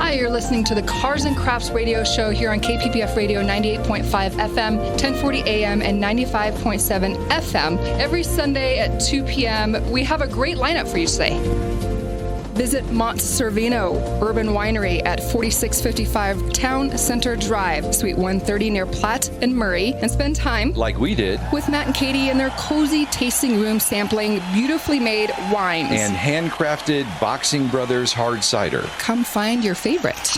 Hi, you're listening to the Cars and Crafts radio show here on KPPF Radio 98.5 FM, 1040 AM, and 95.7 FM. Every Sunday at 2 p.m., we have a great lineup for you today. Visit Montservino Urban Winery at 4655 Town Center Drive, Suite 130 near Platte and Murray, and spend time, like we did, with Matt and Katie in their cozy tasting room sampling beautifully made wines. And handcrafted Boxing Brothers hard cider. Come find your favorite.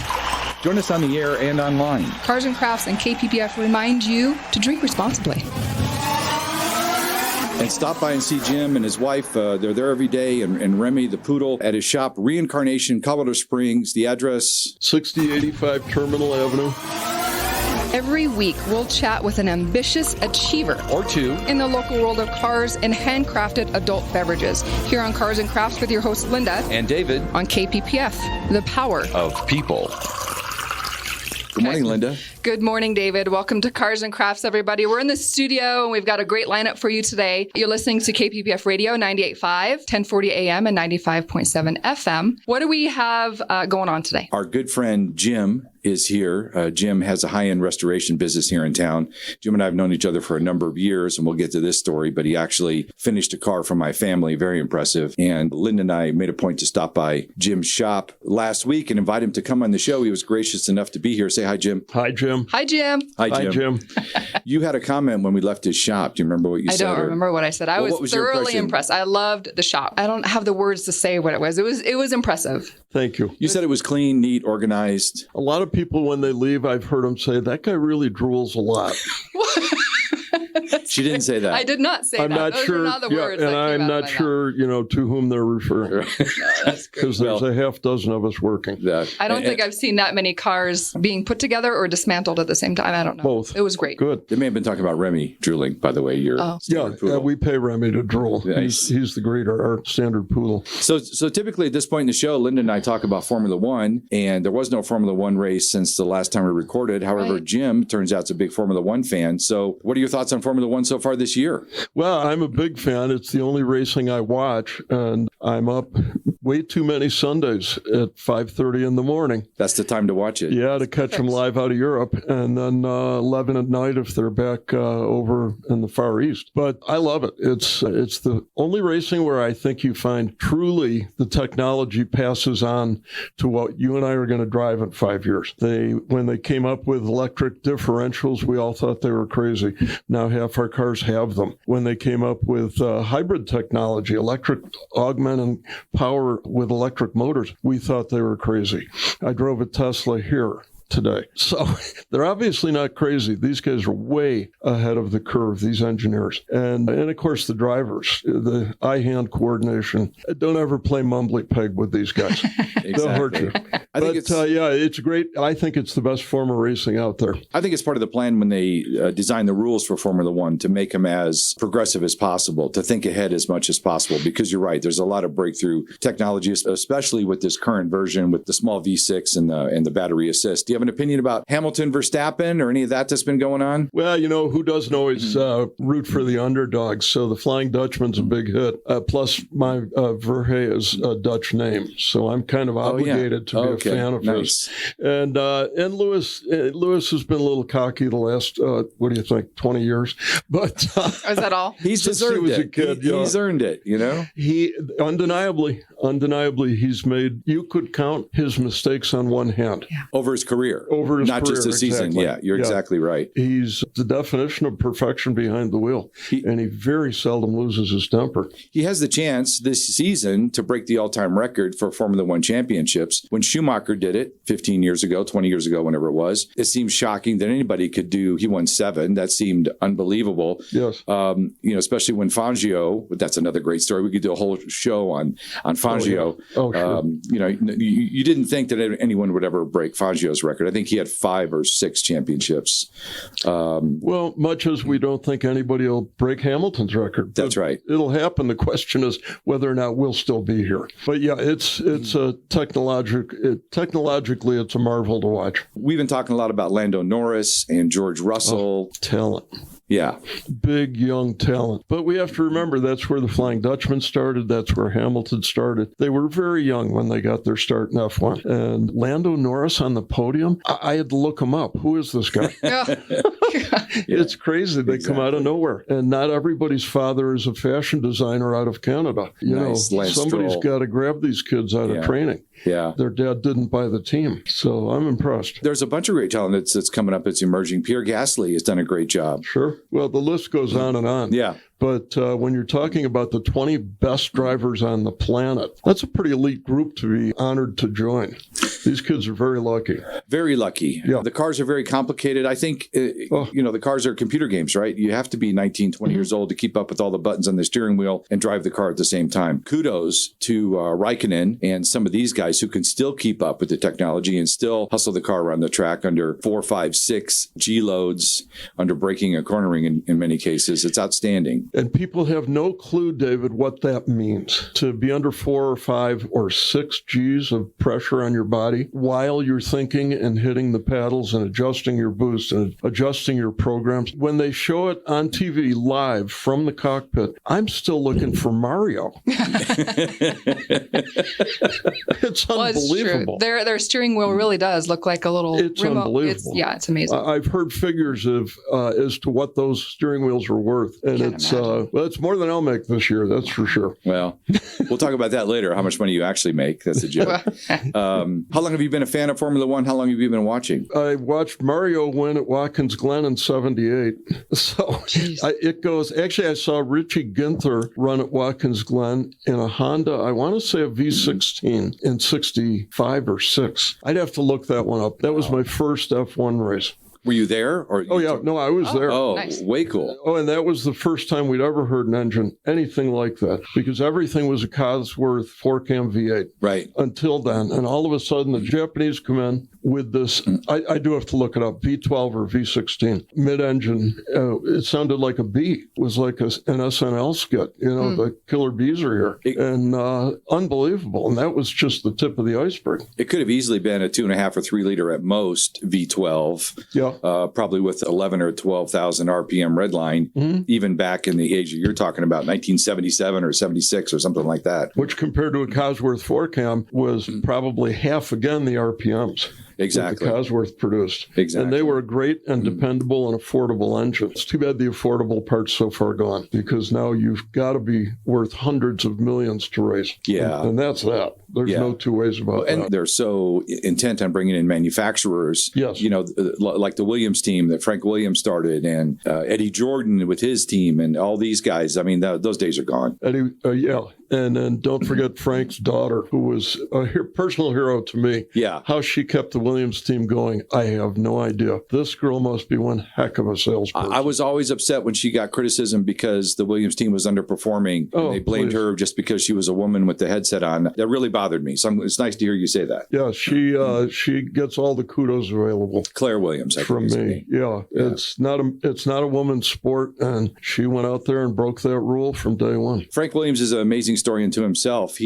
Join us on the air and online. Cars and Crafts and KPPF remind you to drink responsibly. And stop by and see Jim and his wife. They're there every day. And Remy, the poodle, at his shop, ReInCarNation, Colorado Springs. The address? 6085 Terminal Avenue. Every week, we'll chat with an ambitious achiever or two in the local world of cars and handcrafted adult beverages. Here on Cars and Crafts with your hosts, Lynda and David on KPPF, the power of people. Good morning, Lynda. Good morning, David. Welcome to Cars and Crafts, everybody. We're in the studio, and we've got a great lineup for you today. You're listening to KPPF Radio 98.5, 1040 AM, and 95.7 FM. What do we have going on today? Our good friend Jim is here. Jim has a high-end restoration business here in town. Jim and I have known each other for a number of years, and we'll get to this story, but he actually finished a car for my family. Very impressive. And Lynda and I made a point to stop by Jim's shop last week and invite him to come on the show. He was gracious enough to be here. Say hi, Jim. Hi, Jim. Hi, Jim. Hi, Jim. You had a comment when we left his shop. Do you remember what you said? I don't remember what I said. I was thoroughly impressed. I loved the shop. I don't have the words to say what it was. It was impressive. Thank you. You said it was clean, neat, organized. A lot of people, when they leave, I've heard them say, that guy really drools a lot. She didn't say that. I did not say I'm that. not Those sure. are not the words and that came I'm out not of my sure, to whom they're referring. Because there's a half dozen of us working. I don't think I've seen that many cars being put together or dismantled at the same time. I don't know. Both. It was great. Good. They may have been talking about Remy drooling, by the way. We pay Remy to drool. Nice. He's the greater, our standard poodle. So typically at this point in the show, Lynda and I talk about Formula One, and there was no Formula One race since the last time we recorded. However, right. Jim turns out is a big Formula One fan. So what are your thoughts on Formula One so far this year? Well, I'm a big fan. It's the only racing I watch, and I'm up way too many Sundays at 5:30 in the morning. That's the time to watch it. Yeah, to catch them live out of Europe, and then 11 at night if they're back over in the Far East. But I love it. It's the only racing where I think you find truly the technology passes on to what you and I are going to drive in 5 years. When they came up with electric differentials, we all thought they were crazy. Now half our cars have them. When they came up with hybrid technology, electric augmenting power with electric motors, we thought they were crazy. I drove a Tesla here today. So they're obviously not crazy. These guys are way ahead of the curve, these engineers. And of course, the drivers, the eye-hand coordination. Don't ever play mumbly peg with these guys. Exactly. They'll hurt you. It's great. I think it's the best form of racing out there. I think it's part of the plan when they design the rules for Formula One to make them as progressive as possible, to think ahead as much as possible, because you're right. There's a lot of breakthrough technology, especially with this current version with the small V6 and the battery assist. Do you have an opinion about Hamilton, Verstappen, or any of that that's been going on? Well, who doesn't always root for the underdogs? So the Flying Dutchman's a big hit. Plus, my Verhay is a Dutch name, so I'm kind of obligated to be a fan of his. And Lewis has been a little cocky the last, 20 years? But is that all? He's deserved he was it. A kid, he's earned it. He undeniably, he's made. You could count his mistakes on one hand over his career. Not just a season. Exactly. Yeah, you're exactly right. He's the definition of perfection behind the wheel, and he very seldom loses his temper. He has the chance this season to break the all-time record for Formula One championships. When Schumacher did it 15 years ago, 20 years ago, whenever it was, it seemed shocking that anybody could do. He won 7. That seemed unbelievable. Yes. Especially when Fangio, that's another great story. We could do a whole show on Fangio. Sure. You didn't think that anyone would ever break Fangio's record. I think he had 5 or 6 championships. Well, much as we don't think anybody will break Hamilton's record. That's right. It'll happen. The question is whether or not we'll still be here. But yeah, it's a technologically, it's a marvel to watch. We've been talking a lot about Lando Norris and George Russell. Talent. Yeah. Big, young talent. But we have to remember that's where the Flying Dutchman started. That's where Hamilton started. They were very young when they got their start in F1. And Lando Norris on the podium, I had to look him up. Who is this guy? It's crazy. They come out of nowhere. And not everybody's father is a fashion designer out of Canada. You know, somebody's got to grab these kids out of training. Yeah. Their dad didn't buy the team. So I'm impressed. There's a bunch of great talent that's coming up. It's emerging. Pierre Gasly has done a great job. Sure. Well, the list goes on and on. Yeah. But when you're talking about the 20 best drivers on the planet, that's a pretty elite group to be honored to join. These kids are very lucky. Very lucky. Yeah. The cars are very complicated. I think, the cars are computer games, right? You have to be 19, 20 years old to keep up with all the buttons on the steering wheel and drive the car at the same time. Kudos to Raikkonen and some of these guys who can still keep up with the technology and still hustle the car around the track under 4, 5, 6 G loads, under braking and cornering in many cases. It's outstanding. And people have no clue, David, what that means. To be under 4 or 5 or 6 Gs of pressure on your body while you're thinking and hitting the pedals and adjusting your boost and adjusting your programs. When they show it on TV live from the cockpit, I'm still looking for Mario. It's unbelievable. Their steering wheel really does look like a little It's remote. unbelievable. It's amazing. I've heard figures of as to what those steering wheels are worth. And it's more than I'll make this year, that's for sure. Well, we'll talk about that later, how much money you actually make. That's a joke. How long have you been a fan of Formula One? How long have you been watching? I watched Mario win at Watkins Glen in 78. So it goes. Actually, I saw Richie Ginther run at Watkins Glen in a Honda, I want to say a V16 in 65 or 6. I'd have to look that one up. That was my first F1 race. Were you there? I was there. Oh, nice. Way cool. Oh, and that was the first time we'd ever heard an engine anything like that, because everything was a Cosworth 4-cam V8. Right. Until then. And all of a sudden, the Japanese come in with this, I do have to look it up, V12 or V16, mid-engine. It sounded like a bee. It was like an SNL skit. The killer bees are here. And unbelievable. And that was just the tip of the iceberg. It could have easily been a 2.5 or 3 liter at most V12. Yeah. Probably with 11 or 12,000 RPM redline, even back in the age you're talking about, 1977 or 76 or something like that. Which compared to a Cosworth 4-cam was probably half again the RPMs. Exactly. That the Cosworth produced. Exactly. And they were a great and dependable and affordable engine. It's too bad the affordable part's so far gone, because now you've got to be worth hundreds of millions to race. Yeah. And that's that. There's no two ways about that. And they're so intent on bringing in manufacturers, yes. Like the Williams team that Frank Williams started, and Eddie Jordan with his team, and all these guys. I mean, those days are gone. Eddie, And then don't forget Frank's daughter, who was a personal hero to me. Yeah. How she kept the Williams team going, I have no idea. This girl must be one heck of a salesperson. I was always upset when she got criticism because the Williams team was underperforming. They blamed her just because she was a woman with the headset on. That really bothered me. So it's nice to hear you say that. Yeah, she gets all the kudos available. Claire Williams, I from me. Yeah, it's not a woman's sport, and she went out there and broke that rule from day one. Frank Williams is an amazing story unto himself.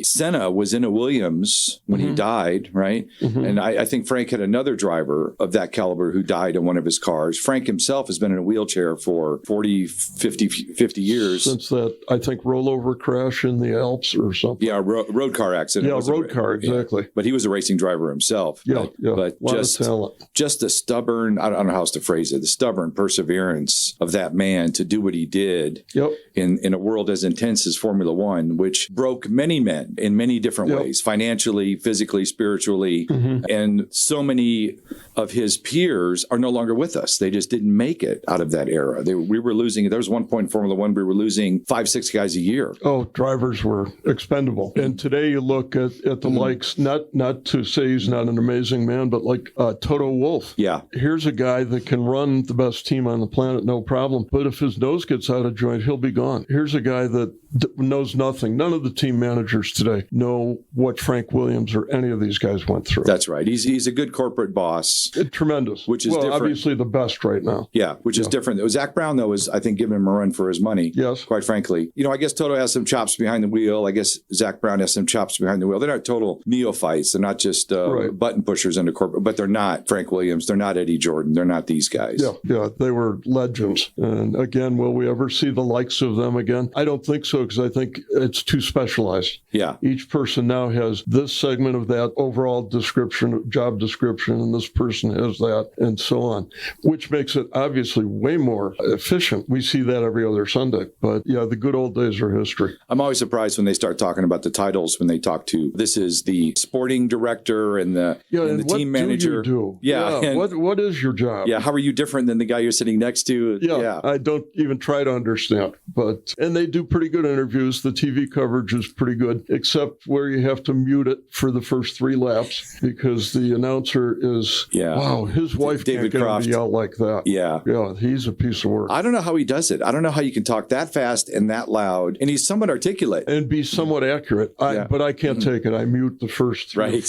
Senna was in a Williams when he died, right? Mm-hmm. And I think Frank had another driver of that caliber who died in one of his cars. Frank himself has been in a wheelchair for 40, 50 years. Since that, I think, rollover crash in the Alps or something. Yeah, road car accident. Yeah, road car, exactly. Yeah. But he was a racing driver himself. Yeah, But a lot of talent. Just the stubborn, I don't know how else to phrase it, the stubborn perseverance of that man to do what he did in a world as intense as Formula One, which broke many men in many different ways, financially, physically, spiritually. Mm-hmm. And so many of his peers are no longer with us. They just didn't make it out of that era. We were losing, there was one point in Formula One, we were losing 5-6 guys a year. Oh, drivers were expendable. And today you look at the likes, not to say he's not an amazing man, but like Toto Wolff. Yeah. Here's a guy that can run the best team on the planet, no problem. But if his nose gets out of joint, he'll be gone. Here's a guy that knows nothing. None of the team managers today know what Frank Williams or any of these guys went through. That's right. He's a good corporate boss. Tremendous. Which is different. Obviously the best right now. Yeah, which is different. Zach Brown, though, is, I think, giving him a run for his money. Yes. Quite frankly. I guess Toto has some chops behind the wheel. I guess Zach Brown has some chops behind the wheel. They're not total neophytes. They're not just button pushers into corporate, but they're not Frank Williams. They're not Eddie Jordan. They're not these guys. Yeah, they were legends. And again, will we ever see the likes of them again? I don't think so, because I think it's too specialized. Yeah. Each person now has this segment of that overall description, job description, and this person has that, and so on, which makes it obviously way more efficient. We see that every other Sunday. But yeah, the good old days are history. I'm always surprised when they start talking about the titles, when they talk to, this is the sporting director and the team manager. What do you do? Yeah. And what is your job? Yeah. How are you different than the guy you're sitting next to? Yeah. I don't even try to understand. And they do pretty good interviews. The TV coverage is pretty good, except where you have to mute it for the first 3 laps because the announcer is, wow, his wife David can't Croft. get him to yell like that. Yeah. Yeah, he's a piece of work. I don't know how he does it. I don't know how you can talk that fast and that loud. And he's somewhat articulate. And be somewhat accurate. But I can't take it. I mute the first 3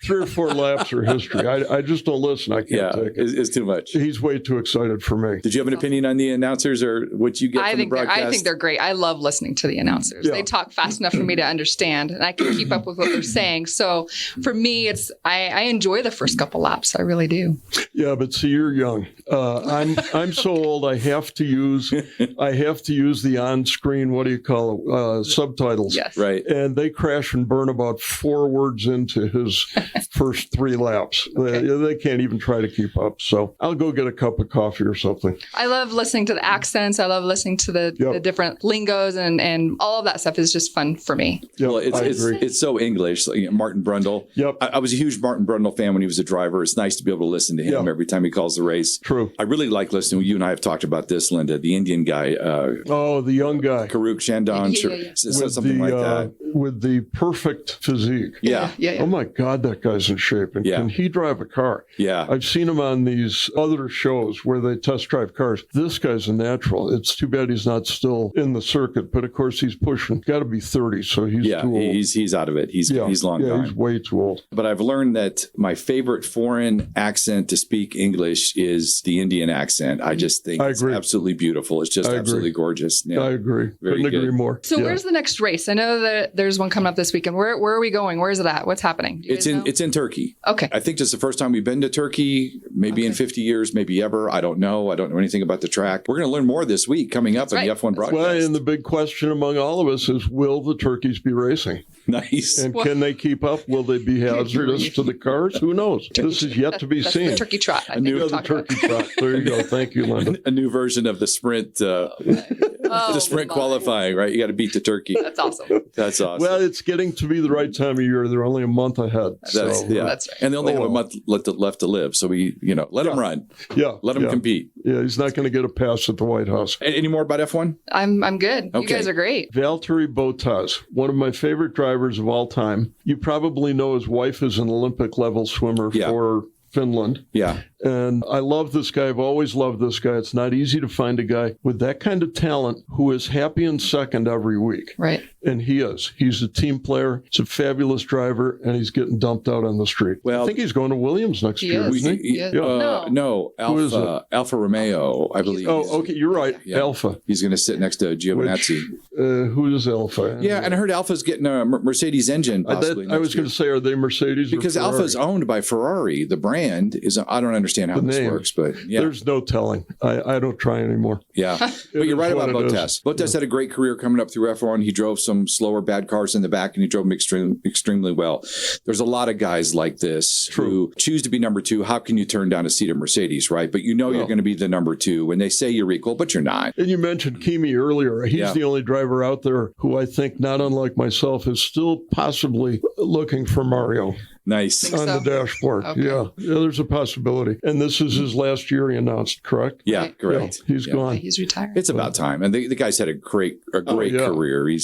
or 4 laps are history. I just don't listen. I can't take it. It's too much. He's way too excited for me. Did you have an opinion on the announcers or what you get from the broadcast? I think they're great. I love listening to the announcers. Yeah. They talk fast enough for me to understand, and I can keep up with what they're saying. So for me, I enjoy the first couple laps. I really do. Yeah, but see, you're young. I'm so old. I have to use the on-screen. What do you call it? Subtitles. Yes. Right. And they crash and burn about 4 words into his first 3 laps. They can't even try to keep up. So I'll go get a cup of coffee or something. I love listening to the accents. I love listening to the different lingos and all of that stuff is just fun for me. Yep, well, it's so English. Like Martin Brundle. Yep. I was a huge Martin Brundle fan when he was a driver. It's nice to be able to listen to him every time he calls the race. True. I really like listening. You and I have talked about this, Lynda, the Indian guy. The young guy. Karuk Shandon. Something like that. With the perfect physique. Yeah. Oh my God, that guy's in shape. And can he drive a car? Yeah. I've seen him on these other shows where they test drive cars. This guy's a natural. It's too bad he's not still in the circuit, but of course he's pushing. Got to be 30, so he's too old. He's out of it. He's long gone. He's way too old. But I've learned that my favorite foreign accent to speak English is the Indian accent. I just think it's absolutely beautiful. It's just absolutely gorgeous. Yeah. I agree. Couldn't agree more. So where's the next race? I know that there's one coming up this weekend. Where are we going? Where is it at? What's happening? It's in Turkey. Okay. I think this is the first time we've been to Turkey, maybe in 50 years, maybe ever. I don't know. I don't know anything about the track. We're going to learn more this week coming up on the F1 broadcast. Well, and the big question among all of us is, will the turkeys be racing? Nice. And can they keep up? Will they be hazardous to the cars? Who knows? This is yet to be seen. The turkey trot. The turkey trot. There you go. Thank you, Lynda. A new version of the sprint. The sprint qualifying, right? You got to beat the turkey. That's awesome. That's awesome. Well, it's getting to be the right time of year. They're only a month ahead. That's right. And they only have a month left to live. So we, let them run. Yeah. Let them compete. Yeah. He's not going to get a pass at the White House. Any more about F1? I'm good. Okay. You guys are great. Valtteri Bottas, one of my favorite drivers of all time. You probably know his wife is an Olympic level swimmer for Finland. Yeah. And I love this guy. I've always loved this guy. It's not easy to find a guy with that kind of talent who is happy in second every week. Right. And he is. He's a team player. He's a fabulous driver, and he's getting dumped out on the street. Well, I think he's going to Williams next year, isn't he? No, Alfa Romeo, I believe. Oh, okay. You're right. Yeah. Alfa. He's going to sit next to Giovinazzi. Who is Alfa? Yeah, and I heard Alfa's getting a Mercedes engine possibly. I was going to say, are they Mercedes because or Ferrari? Alfa's owned by Ferrari. The brand is, I don't understand how this works, but there's no telling. I don't try anymore. Yeah. But you're right about Bottas. Bottas had a great career coming up through F1. He drove some slower, bad cars in the back, and he drove them extremely well. There's a lot of guys like this who choose to be number 2. How can you turn down a seat at Mercedes, right? But you're going to be the number 2 when they say you're equal, but you're not. And you mentioned Kimi earlier. He's the only driver out there who I think, not unlike myself, is still possibly looking for Mario. Nice. On the dashboard. Okay. Yeah, there's a possibility. And this is his last year, he announced, correct? Yeah, correct. Yeah, he's gone. He's retired. It's about time. And the guy's had a great career.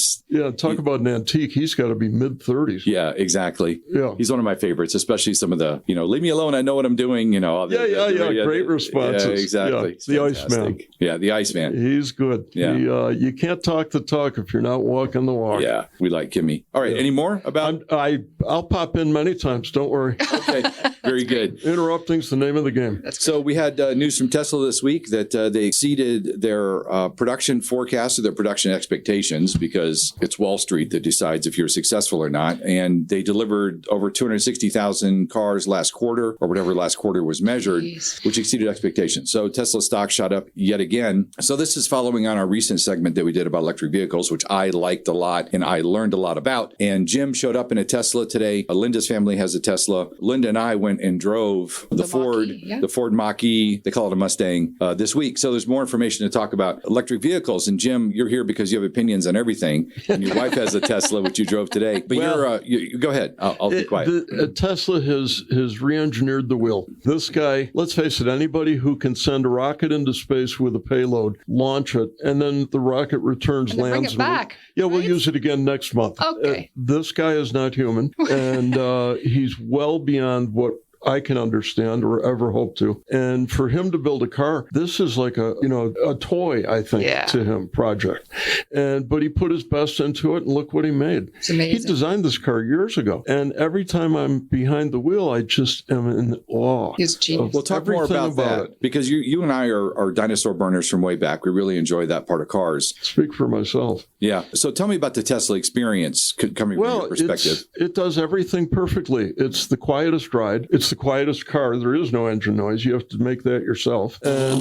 Talk about an antique. He's got to be mid-30s. Yeah, exactly. Yeah. He's one of my favorites, especially some of the, leave me alone, I know what I'm doing, Great responses. Yeah, exactly. Yeah, the Iceman. Yeah, the Iceman. He's good. Yeah. You can't talk the talk if you're not walking the walk. Yeah, we like Kimi. All right, any more about? I'll pop in many times. times. Don't worry. Okay, very good. Interrupting's the name of the game. So we had news from Tesla this week that they exceeded their production forecast or their production expectations, because it's Wall Street that decides if you're successful or not. And they delivered over 260,000 cars last quarter, or whatever last quarter was measured, which exceeded expectations. So Tesla stock shot up yet again. So this is following on our recent segment that we did about electric vehicles, which I liked a lot and I learned a lot about. And Jim showed up in a Tesla today. Lynda's family has a Tesla. Lynda and I went and drove the Ford Mach-E. They call it a Mustang this week. So there's more information to talk about electric vehicles. And Jim, you're here because you have opinions on everything. And your wife has a Tesla, which you drove today. But you go ahead. I'll be quiet. Tesla has re-engineered the wheel. This guy, let's face it, anybody who can send a rocket into space with a payload, launch it, and then the rocket returns, and lands. Bring it back. We'll use it again next month. Okay. This guy is not human, and he's well beyond what I can understand or ever hope to. And for him to build a car, this is like a toy, I think, to him project. But he put his best into it, and look what he made. It's amazing. He designed this car years ago. And every time I'm behind the wheel, I just am in awe. He's genius. We'll talk more about that because you and I are dinosaur burners from way back. We really enjoy that part of cars. Speak for myself. Yeah. So tell me about the Tesla experience coming from your perspective. It does everything perfectly. It's the quietest ride. It's the quietest car. There is no engine noise. You have to make that yourself. And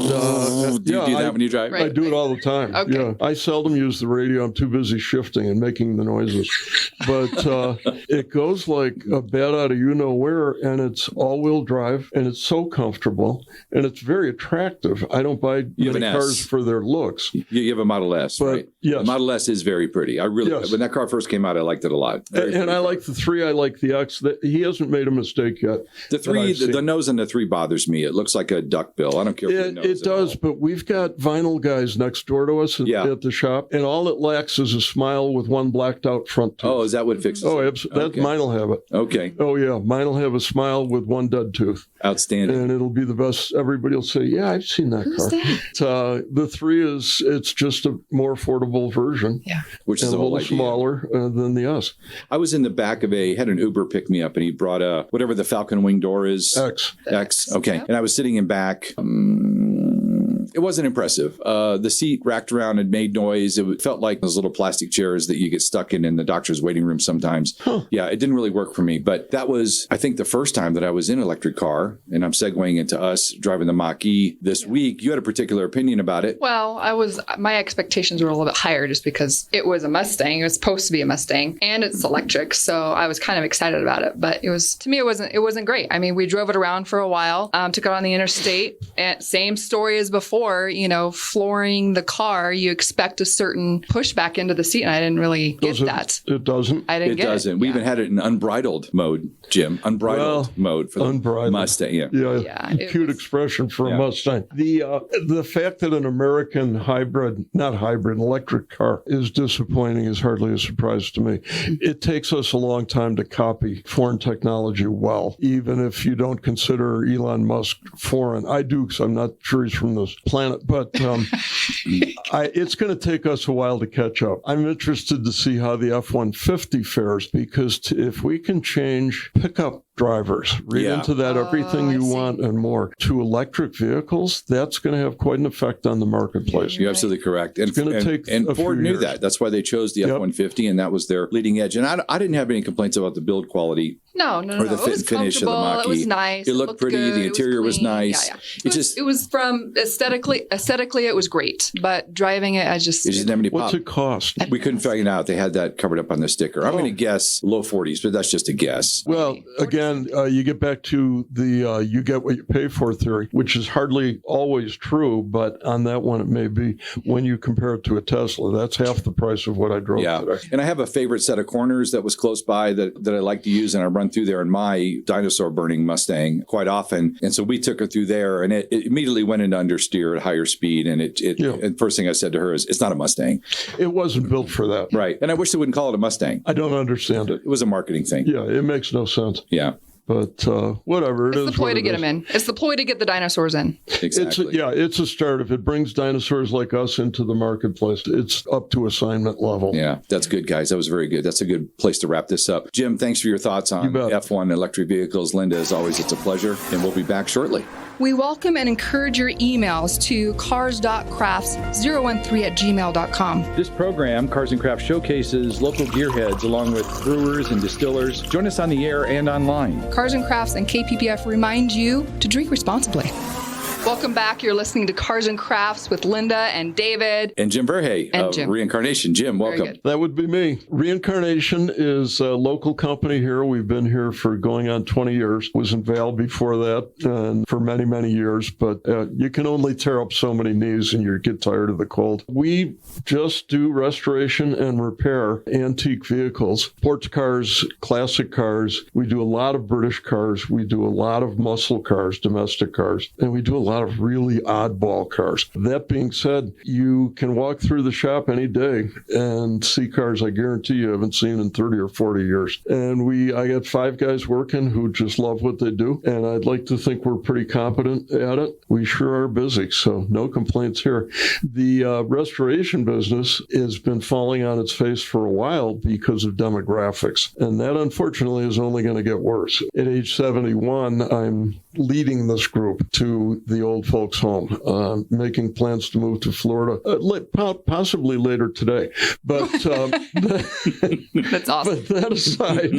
do you do that when you drive? I do it all the time. Okay. Yeah. I seldom use the radio. I'm too busy shifting and making the noises. But it goes like a bat out of you-know-where, and it's all-wheel drive, and it's so comfortable, and it's very attractive. I don't buy many cars for their looks. You have a Model S, right? Yes. The Model S is very pretty. When that car first came out, I liked it a lot. And I like the 3. I like the X. He hasn't made a mistake yet. The 3, the nose on the 3 bothers me. It looks like a duck bill. I don't care. It does, but we've got vinyl guys next door to us at the shop, and all it lacks is a smile with one blacked out front tooth. Oh, is that what fixes it? Oh, absolutely. Mine will have it. Okay. Oh, yeah. Mine will have a smile with one dead tooth. Outstanding. And it'll be the best. Everybody will say, yeah, I've seen that car. The 3 it's just a more affordable version. Yeah. Which is a little smaller than the S. I was in the back of had an Uber pick me up, and he brought whatever the Falcon Wing door is. X. Okay. Yep. And I was sitting in back. It wasn't impressive. The seat racked around and made noise. It felt like those little plastic chairs that you get stuck in the doctor's waiting room sometimes. Huh. Yeah, it didn't really work for me. But that was, I think, the first time that I was in an electric car. And I'm segueing into us driving the Mach-E this week. You had a particular opinion about it. Well, my expectations were a little bit higher just because it was a Mustang. It was supposed to be a Mustang, and it's electric. So I was kind of excited about it. But it wasn't great. I mean, we drove it around for a while, took it on the interstate, and same story as before. Flooring the car, you expect a certain pushback into the seat, and I didn't really get that. It doesn't. I didn't get it. It doesn't. We even had it in unbridled mode, Jim. Unbridled mode for the Mustang. Yeah. Cute expression for a Mustang. The fact that an American electric car is disappointing is hardly a surprise to me. It takes us a long time to copy foreign technology well, even if you don't consider Elon Musk foreign. I do, because I'm not sure he's from this planet, but it's going to take us a while to catch up. I'm interested to see how the F-150 fares, because if we can change pickup drivers, into that everything you want and more, to electric vehicles, that's going to have quite an effect on the marketplace. You're absolutely correct. And Ford knew that. That's why they chose the F-150, and that was their leading edge. And I didn't have any complaints about the build quality. No. Or the fit and finish of the Mach-E. It was nice. It looked pretty. Good. The interior was nice. Yeah. It was from aesthetically, it was great. But driving it, it just didn't have any pop. What's it cost? We couldn't find it out. They had that covered up on the sticker. I'm going to guess low 40s, but that's just a guess. Well, again, you get back to the you get what you pay for theory, which is hardly always true, but on that one it may be when you compare it to a Tesla. That's half the price of what I drove today. And I have a favorite set of corners that was close by that I like to use, and I run through there in my dinosaur burning Mustang quite often. And so we took her through there, and it immediately went into understeer at higher speed. And and first thing I said to her is, it's not a Mustang. It wasn't built for that. Right. And I wish they wouldn't call it a Mustang. I don't understand it. It was a marketing thing. Yeah, it makes no sense. Yeah. But whatever. It's the ploy to get them in. It's the ploy to get the dinosaurs in. Exactly. It's a start. If it brings dinosaurs like us into the marketplace, it's up to assignment level. Yeah, that's good, guys. That was very good. That's a good place to wrap this up. Jim, thanks for your thoughts on F1 electric vehicles. Lynda, as always, it's a pleasure, and we'll be back shortly. We welcome and encourage your emails to cars.crafts013@gmail.com. This program, Cars and Crafts, showcases local gearheads along with brewers and distillers. Join us on the air and online. Cars and Crafts and KPPF remind you to drink responsibly. Welcome back. You're listening to Cars and Crafts with Lynda and David. And Jim Verhay of ReInCarNation. Jim, welcome. That would be me. ReInCarNation is a local company here. We've been here for going on 20 years. Was in Val before that and for many, many years. But you can only tear up so many knees and you get tired of the cold. We just do restoration and repair antique vehicles, sports cars, classic cars. We do a lot of British cars. We do a lot of muscle cars, domestic cars. And we do a lot of really oddball cars. That being said, you can walk through the shop any day and see cars I guarantee you haven't seen in 30 or 40 years. And I got 5 guys working who just love what they do. And I'd like to think we're pretty competent at it. We sure are busy, so no complaints here. The restoration business has been falling on its face for a while because of demographics. And that, unfortunately, is only going to get worse. At age 71, I'm leading this group to the old folks' home, making plans to move to Florida, possibly later today. But that's awesome. But that aside,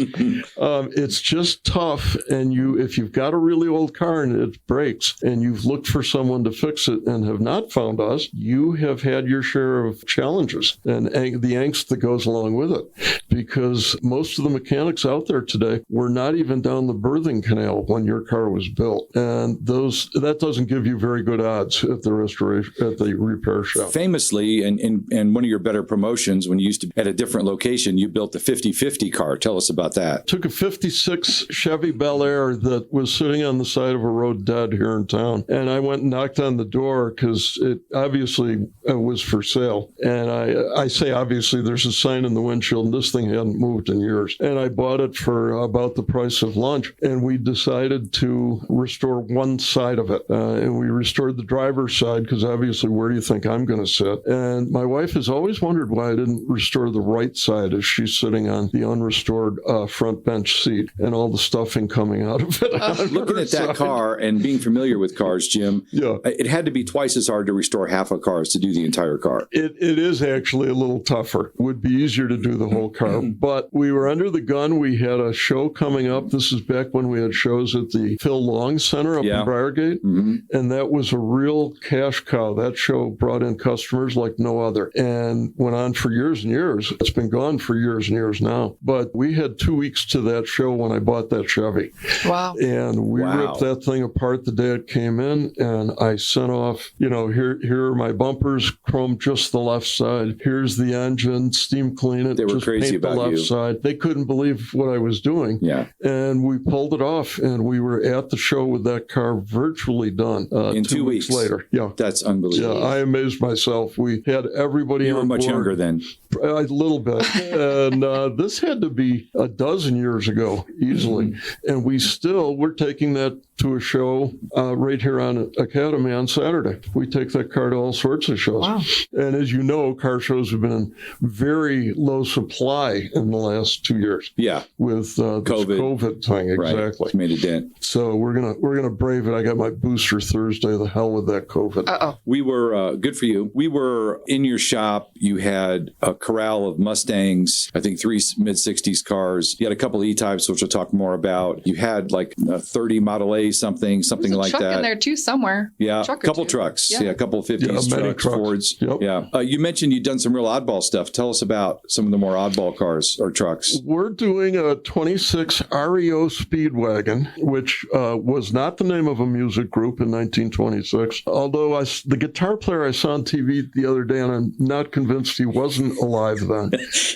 it's just tough. And if you've got a really old car and it breaks, and you've looked for someone to fix it and have not found us, you have had your share of challenges and the angst that goes along with it. Because most of the mechanics out there today were not even down the birthing canal when your car was built. And that doesn't give you very good odds at the repair shop. Famously, and one of your better promotions, when you used to at a different location, you built the 50/50 car. Tell us about that. Took a 56 Chevy Bel Air that was sitting on the side of a road dead here in town. And I went and knocked on the door because it obviously was for sale. And I say obviously, there's a sign in the windshield, and this thing hadn't moved in years. And I bought it for about the price of lunch. And we decided to restore one side of it. And we restored the driver's side because obviously, where do you think I'm going to sit? And my wife has always wondered why I didn't restore the right side as she's sitting on the unrestored front bench seat and all the stuffing coming out of it. Looking at that car and being familiar with cars, Jim, it had to be twice as hard to restore half a car as to do the entire car. It is actually a little tougher. It would be easier to do the whole car. But we were under the gun. We had a show coming up. This is back when we had shows at the Phil Long Center up in Briargate. And that was a real cash cow. That show brought in customers like no other and went on for years and years. It's been gone for years and years now. But we had 2 weeks to that show when I bought that Chevy. Wow. And we ripped that thing apart the day it came in. And I sent off, here are my bumpers, chrome just the left side. Here's the engine, steam clean it. They were just crazy paint about the left you. side. They couldn't believe what I was doing. Yeah. And we pulled it off. And we were at the show with that car virtually done. In 2 weeks later. Yeah. That's unbelievable. Yeah, I amazed myself. We had everybody You were on much board. younger then. A little bit. And this had to be a dozen years ago, easily. And we're taking that to a show right here on Academy on Saturday. We take that car to all sorts of shows. Wow. And as you know, car shows have been in very low supply in the last 2 years. Yeah. With this COVID thing, exactly. Right. It's made a dent. So we're gonna brave it. I got my booster Thursday. The hell with that COVID. Uh-oh. We were, good for you. We were in your shop. You had a corral of Mustangs, I think 3 mid-60s cars. You had a couple of E-types, which we'll talk more about. You had like a 30 Model A something like truck that. in there too somewhere. Yeah, a couple trucks. Yeah, a couple of 50s trucks, Fords. Yep. Yeah. You mentioned you'd done some real oddball stuff. Tell us about some of the more oddball cars or trucks. We're doing a 26 REO Speedwagon, which was not the name of a music group in 1926. Although the guitar player I saw on TV the other day, and I'm not convinced he wasn't alive then.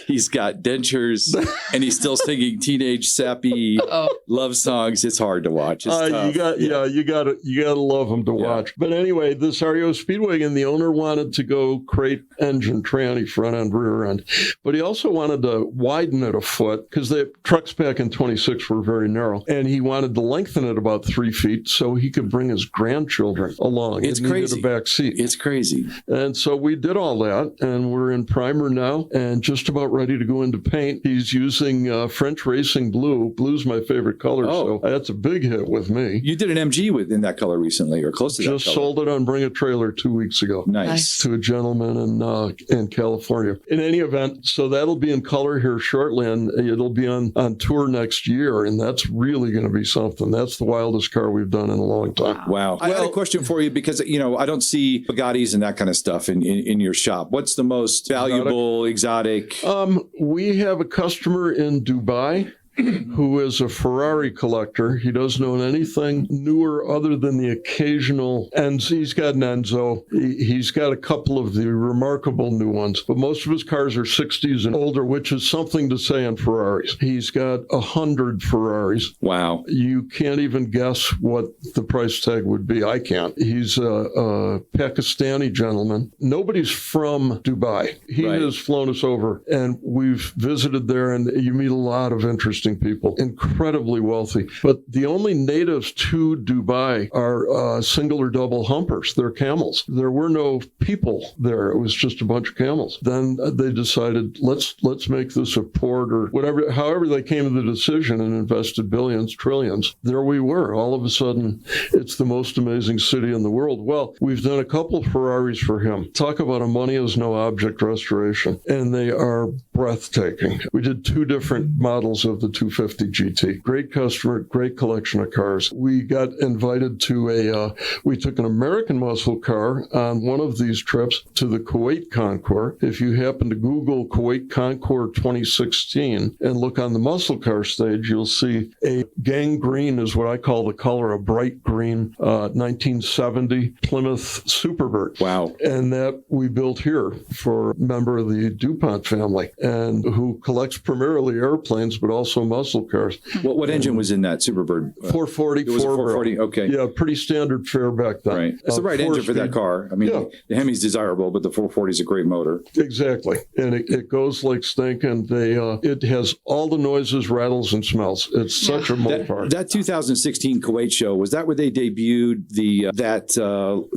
He's got dentures, and he's still singing teenage sappy love songs. It's hard to watch. It's tough. stuff. You gotta love them to watch. But anyway, this REO Speedwagon, the owner wanted to go crate engine tranny, front end, rear end, but he also wanted to widen it a foot because the trucks back in 26 were very narrow, and he wanted to lengthen it about 3 feet so he could bring his grandchildren along. It's crazy. A back seat. It's crazy. And so we did all that, and we're in primer now and just about ready to go into paint. He's using French Racing Blue. Blue's my favorite color, so that's a big hit with me. You did an MG in that color recently, or close to that color. Just sold it on Bring a Trailer 2 weeks ago. Nice. To a gentleman in California. In any event, so that'll be in color here shortly, and it'll be on tour next year, and that's really going to be something. That's the wildest car we've done in a long time. Wow. I had a question for you because, I don't see Bugattis and that kind of stuff in your shop. What's the most valuable, exotic? We have a customer in Dubai who is a Ferrari collector. He doesn't own anything newer other than the occasional, and he's got an Enzo. He's got a couple of the remarkable new ones, but most of his cars are 60s and older, which is something to say on Ferraris. He's got 100 Ferraris. Wow. You can't even guess what the price tag would be. I can't. He's a Pakistani gentleman. Nobody's from Dubai. He has flown us over, and we've visited there, and you meet a lot of interesting people, incredibly wealthy. But the only natives to Dubai are single or double humpers. They're camels. There were no people there. It was just a bunch of camels. Then they decided, let's make this a port or whatever, however they came to the decision and invested billions, trillions. There we were. All of a sudden, it's the most amazing city in the world. Well, we've done a couple Ferraris for him. Talk about a money is no object restoration. And they are breathtaking. We did 2 different models of the 250 GT. Great customer, great collection of cars. We got invited to we took an American muscle car on one of these trips to the Kuwait Concours. If you happen to Google Kuwait Concours 2016 and look on the muscle car stage, you'll see a gang green is what I call the color, a bright green 1970 Plymouth Superbird. Wow. And that we built here for a member of the DuPont family, and who collects primarily airplanes, but also muscle cars. What engine was in that Superbird? 440. It was a 440. Okay. Yeah, pretty standard fare back then. Right. It's the right engine for that car. I mean, the Hemi's desirable, but the 440 is a great motor. Exactly. And it goes like stink, and it has all the noises, rattles, and smells. It's such a Mopar. That 2016 Kuwait show, was that where they debuted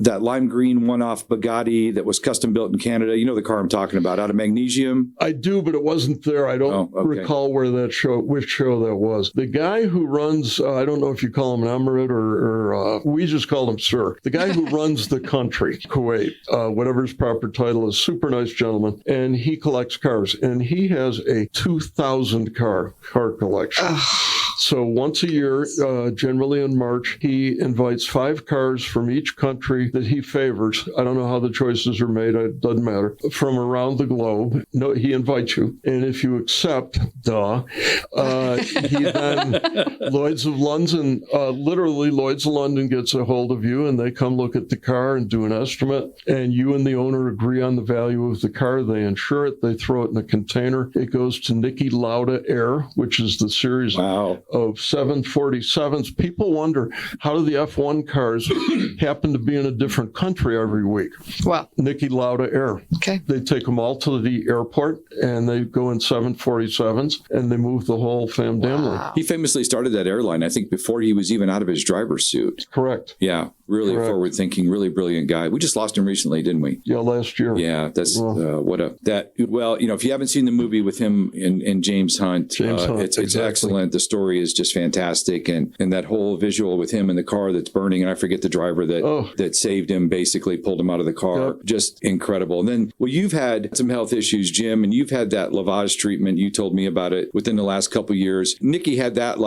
that lime green one-off Bugatti that was custom built in Canada? You know the car I'm talking about, out of magnesium? I do, but it wasn't there. I don't recall which show that was. The guy who runs, I don't know if you call him an emirate or we just call him sir. The guy who runs the country, Kuwait, whatever his proper title is, super nice gentleman, and he collects cars, and he has a 2,000 car collection. So once a year, generally in March, he invites 5 cars from each country that he favors. I don't know how the choices are made. It doesn't matter. From around the globe. No, he invites you. And if you accept, he then, Lloyd's of London, literally Lloyd's of London gets a hold of you, and they come look at the car and do an estimate. And you and the owner agree on the value of the car. They insure it. They throw it in a container. It goes to Niki Lauda Air, which is the series of 747s. People wonder, how do the F1 cars happen to be in a different country every week? Wow. Niki Lauda Air. Okay. They take them all to the airport, and they go in 747s, and they move the whole family. He famously started that airline, I think, before he was even out of his driver's suit. Correct. Yeah. Really forward-thinking, really brilliant guy. We just lost him recently, didn't we? Yeah, last year. Yeah, that's if you haven't seen the movie with him and James Hunt, it's excellent. The story is just fantastic, and that whole visual with him in the car that's burning, and I forget the driver that saved him, basically pulled him out of the car. Just incredible. And then, you've had some health issues, Jim, and you've had that lavage treatment. You told me about it within the last couple of years. Nicky had that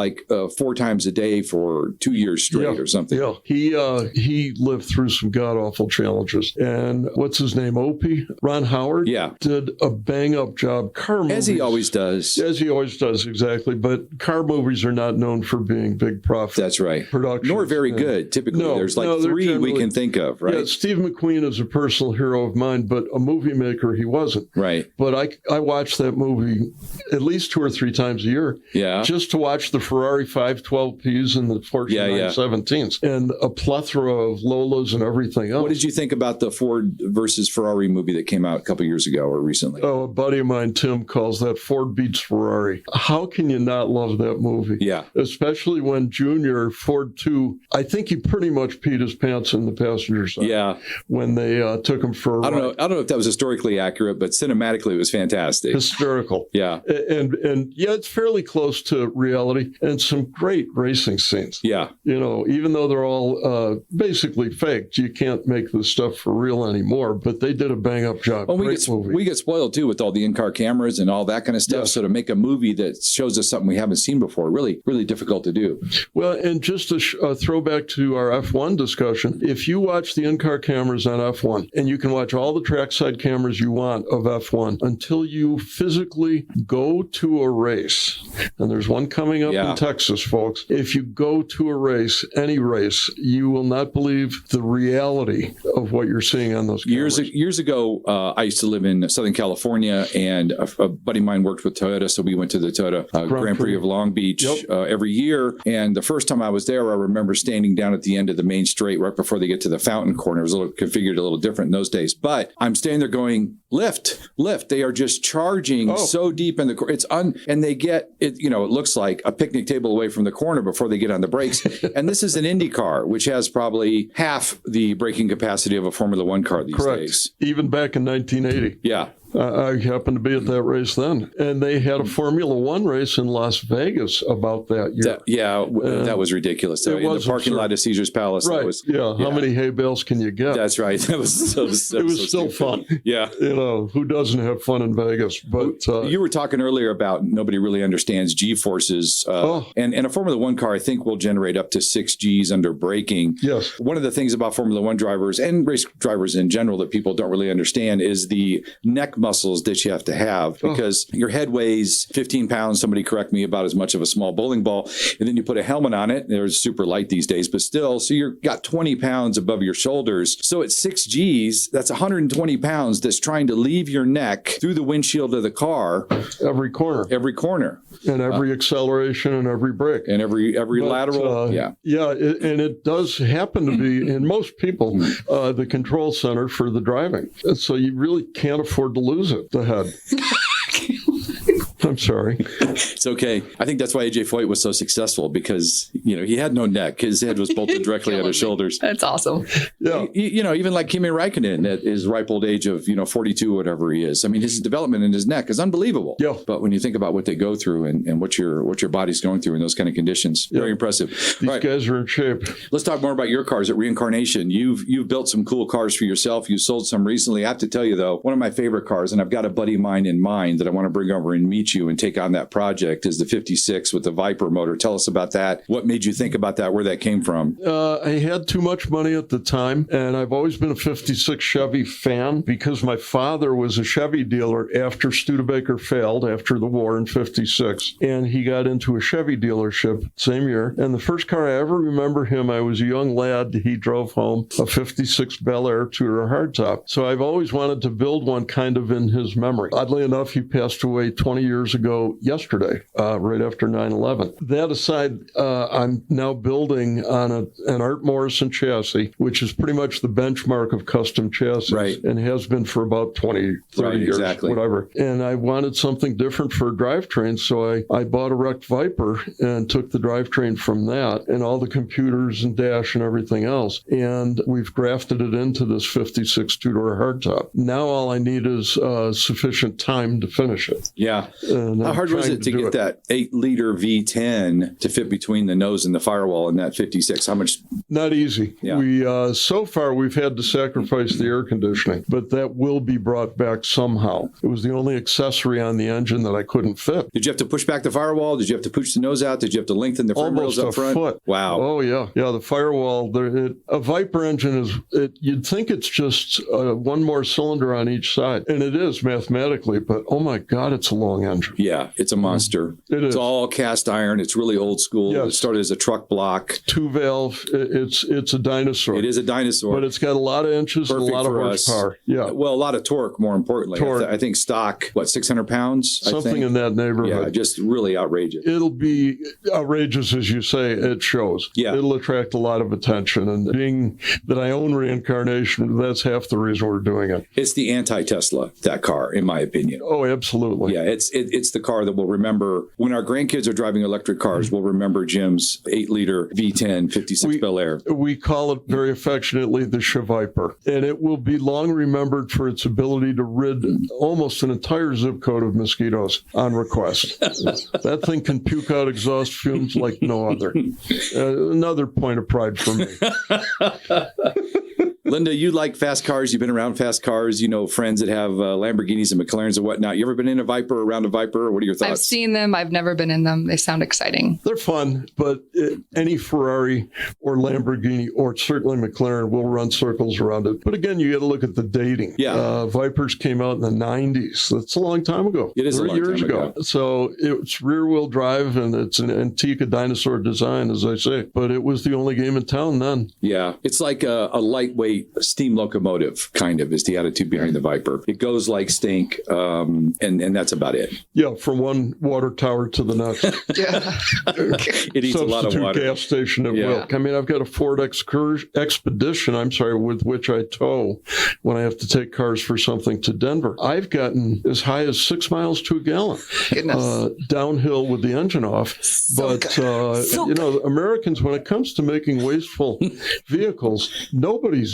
4 times a day for 2 years straight or something. Yeah, he lived through some god-awful challenges. And what's his name? Opie? Ron Howard? Yeah. Did a bang-up job. Car movies. As he always does. As he always does, exactly. But car movies are not known for being big profit. That's right. Productions. Nor very good. Typically, there's three we can think of, right? Yeah, Steve McQueen is a personal hero of mine, but a movie maker he wasn't. Right. But I watched that movie at least 2 or 3 times a year. Yeah. Just to watch the Ferrari 512Ps and the Porsche 917s and a plethora of Lolas and everything else. What did you think about the Ford versus Ferrari movie that came out a couple years ago or recently? Oh, a buddy of mine, Tim, calls that Ford beats Ferrari. How can you not love that movie? Yeah. Especially when Junior, Ford 2, I think he pretty much peed his pants in the passenger side. Yeah. When they took him for a ride. I don't know if that was historically accurate, but cinematically it was fantastic. Hysterical. Yeah. And yeah, it's fairly close to reality and some great racing scenes. Yeah. You know, even though they're all basically faked, you can't make this stuff for real anymore, but they did a bang-up job. Well, we get spoiled, too, with all the in-car cameras and all that kind of stuff. Yes. So to make a movie that shows us something we haven't seen before, really, really difficult to do. Well, and just a throwback to our F1 discussion, if you watch the in-car cameras on F1, and you can watch all the trackside cameras you want of F1 until you physically go to a race, and there's one coming up in Texas, folks. If you go to a race, any race, you will not believe the reality of what you're seeing on those cameras. Years ago, I used to live in Southern California, and a buddy of mine worked with Toyota, so we went to the Toyota Grand Prix of Long Beach every year. And the first time I was there, I remember standing down at the end of the main straight right before they get to the fountain corner. It was configured a little different in those days. But I'm standing there going, lift. They are just charging so deep in the corner. And they get it, it looks like a picnic table away from the corner before they get on the brakes. And this is an Indy car, which has probably half the braking capacity of a Formula One car these days. Even back in 1980. Yeah. I happened to be at that race then. And they had a Formula One race in Las Vegas about that year. That was ridiculous. In the parking lot of Caesar's Palace. Right. How many hay bales can you get? That's right. That was so it was still stupid. fun. Yeah. Who doesn't have fun in Vegas? But you were talking earlier about nobody really understands G-forces. And a Formula One car, I think, will generate up to 6 Gs under braking. Yes. One of the things about Formula One drivers and race drivers in general that people don't really understand is the neck muscles that you have to have, because your head weighs 15 pounds, somebody correct me, about as much of a small bowling ball, and then you put a helmet on it. They're super light these days, but still, so you've got 20 pounds above your shoulders. So at 6 Gs, that's 120 pounds that's trying to leave your neck through the windshield of the car. Every corner. And every acceleration and every brake. And every lateral. And it does happen to be, in most people, the control center for the driving. So you really can't afford to lose it, the head. I'm sorry. It's okay. I think that's why AJ Foyt was so successful, because, he had no neck. His head was bolted directly on his shoulders. That's awesome. Yeah. Even like Kimi Räikkönen at his ripe old age of, 42, whatever he is. I mean, his development in his neck is unbelievable. Yeah. But when you think about what they go through and what your body's going through in those kind of conditions, very impressive. These guys are in shape. Let's talk more about your cars at ReInCarNation. You've built some cool cars for yourself. You sold some recently. I have to tell you, though, one of my favorite cars, and I've got a buddy of mine in mind that I want to bring over and meet you and take on that project, is the 56 with the Viper motor. Tell us about that. What made you think about that? Where that came from? I had too much money at the time, and I've always been a 56 Chevy fan because my father was a Chevy dealer after Studebaker failed after the war in 56, and he got into a Chevy dealership same year. And the first car I ever remember him, I was a young lad, he drove home a 56 Bel Air two-door hardtop. So I've always wanted to build one kind of in his memory. Oddly enough, he passed away 20 years ago yesterday, right after 9/11. That aside, I'm now building on an Art Morrison chassis, which is pretty much the benchmark of custom chassis, and has been for about 20, 30 years, whatever. And I wanted something different for a drivetrain, so I bought a wrecked Viper and took the drivetrain from that and all the computers and dash and everything else, and we've grafted it into this 56 two-door hardtop. Now all I need is sufficient time to finish it. Yeah. And How hard was it to get that 8-liter V10 to fit between the nose and the firewall in that 56? How much? Not easy. Yeah. We so far we've had to sacrifice the air conditioning, but that will be brought back somehow. It was the only accessory on the engine that I couldn't fit. Did you have to push back the firewall? Did you have to push the nose out? Did you have to lengthen the front rails Almost up a front? foot. Wow. Oh yeah, yeah. The firewall. A Viper engine is. You'd think it's just one more cylinder on each side, and it is mathematically. But oh my God, it's a long engine. Yeah, it's a monster. It is. It's all cast iron. It's really old school. Yes. It started as a truck block. 2-valve. It's a dinosaur. It is a dinosaur. But it's got a lot of inches and a Perfect lot of for us. horsepower. Yeah. Well, a lot of torque, more importantly. Torque. I think stock, 600 pounds? Something in that neighborhood. Yeah, just really outrageous. It'll be outrageous, as you say. It shows. Yeah. It'll attract a lot of attention. And being that I own ReInCarNation, that's half the reason we're doing it. It's the anti-Tesla, that car, in my opinion. Oh, absolutely. Yeah, it's the car that we'll remember when our grandkids are driving electric cars. We'll remember Jim's 8-liter V10 56 Bel Air. We call it very affectionately the Cheviper, and it will be long remembered for its ability to rid almost an entire zip code of mosquitoes on request. That thing can puke out exhaust fumes like no other. Another point of pride for me. Lynda, you like fast cars. You've been around fast cars. You know friends that have Lamborghinis and McLarens and whatnot. You ever been in a Viper, around a Viper? What are your thoughts? I've seen them. I've never been in them. They sound exciting. They're fun, but any Ferrari or Lamborghini or certainly McLaren will run circles around it. But again, you got to look at the dating. Yeah. Vipers came out in the 90s. That's a long time ago. It is a long years time ago. So it's rear-wheel drive, and it's an antique dinosaur design, as I say. But it was the only game in town then. Yeah. It's like a lightweight steam locomotive, kind of, is the attitude behind the Viper. It goes like stink, and that's about it. Yeah, from one water tower to the next. It eats a lot of water. Gas station at will. I mean, I've got a Ford Expedition, with which I tow when I have to take cars for something to Denver. I've gotten as high as 6 miles to a gallon. Downhill with the engine off. Americans, when it comes to making wasteful vehicles, nobody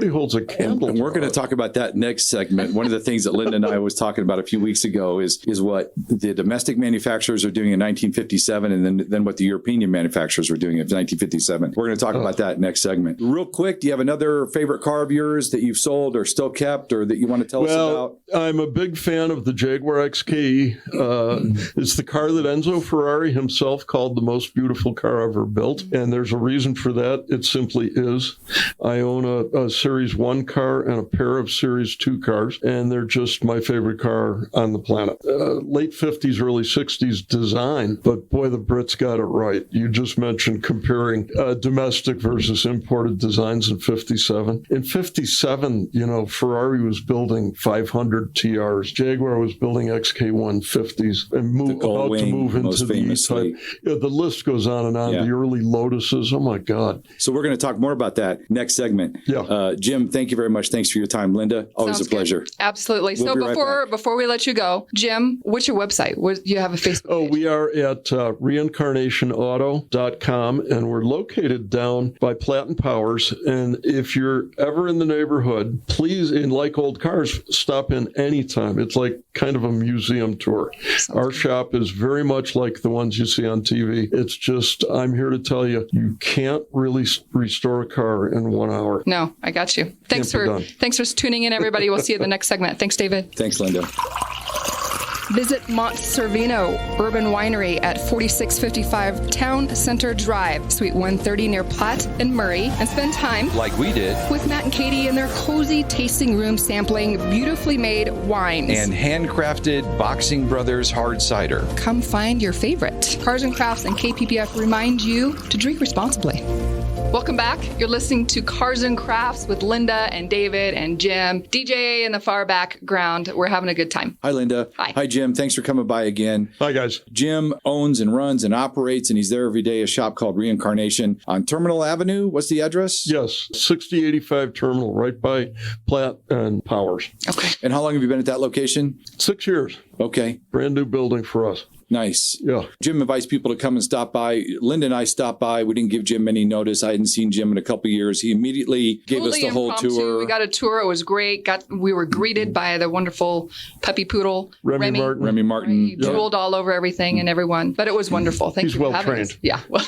holds a candle. And we're going to talk about that next segment. One of the things that Lynda and I was talking about a few weeks ago is what the domestic manufacturers are doing in 1957, and then what the European manufacturers were doing in 1957. We're going to talk about that next segment. Real quick, do you have another favorite car of yours that you've sold or still kept, or that you want to tell us about? I'm a big fan of the Jaguar XKE. It's the car that Enzo Ferrari himself called the most beautiful car ever built, and there's a reason for that. It simply is. I own a Series 1 car and a pair of Series 2 cars, and they're just my favorite car on the planet. Late 50s, early 60s design, but boy, the Brits got it right. You just mentioned comparing domestic versus imported designs in 57. In 57, Ferrari was building 500 TRs. Jaguar was building XK150s and about to move into the E-Type. Yeah, the list goes on and on. Yeah. The early Lotuses, oh my God. So we're going to talk more about that next segment. Yeah. Jim, thank you very much. Thanks for your time. Lynda, always a pleasure. Good. Absolutely. We'll so before we let you go, Jim, what's your website? Do you have a Facebook page? We are at ReInCarnationAuto.com, and we're located down by Platt and Powers. And if you're ever in the neighborhood, please, and like old cars, stop in anytime. It's like kind of a museum tour. Our shop is very much like the ones you see on TV. It's just, I'm here to tell you, you can't really restore a car in 1 hour. No, I got you. Thanks for tuning in, everybody. We'll see you in the next segment. Thanks, David. Thanks, Lynda. Visit Mont Cervino Bourbon Winery at 4655 Town Center Drive, Suite 130 near Platt and Murray, and spend time, like we did, with Matt and Katie in their cozy tasting room sampling beautifully made wines. And handcrafted Boxing Brothers hard cider. Come find your favorite. Cars and Crafts and KPPF remind you to drink responsibly. Welcome back. You're listening to Cars and Crafts with Lynda and David and Jim. DJ in the far background. We're having a good time. Hi, Lynda. Hi. Hi, Jim. Thanks for coming by again. Hi, guys. Jim owns and runs and operates, and he's there every day, a shop called ReInCarNation on Terminal Avenue. What's the address? Yes, 6085 Terminal, right by Platt and Powers. Okay. And how long have you been at that location? 6 years. Okay. Brand new building for us. Nice. Yeah. Jim invites people to come and stop by. Lynda and I stopped by. We didn't give Jim any notice. I hadn't seen Jim in a couple of years. He immediately gave us the whole impromptu. tour. We got a tour. It was great. We were greeted by the wonderful puppy poodle, Remy Martin. He drooled all over everything and everyone. But it was wonderful. Thank He's you for well having trained. us. Yeah. Well,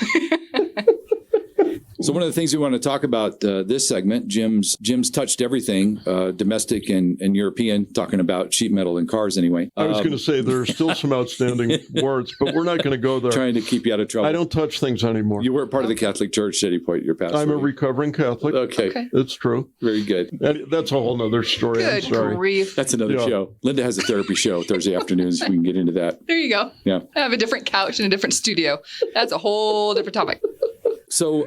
So one of the things we want to talk about this segment, Jim's touched everything, domestic and European, talking about sheet metal and cars anyway. I was going to say there are still some outstanding warts, but we're not going to go there. Trying to keep you out of trouble. I don't touch things anymore. You were part of the Catholic Church at any point, your pastor. I'm a recovering Catholic. Okay. It's true. Very good. And that's a whole nother story. I'm good sorry. grief. That's another show. Lynda has a therapy show Thursday afternoons. We can get into that. There you go. Yeah. I have a different couch and a different studio. That's a whole different topic. So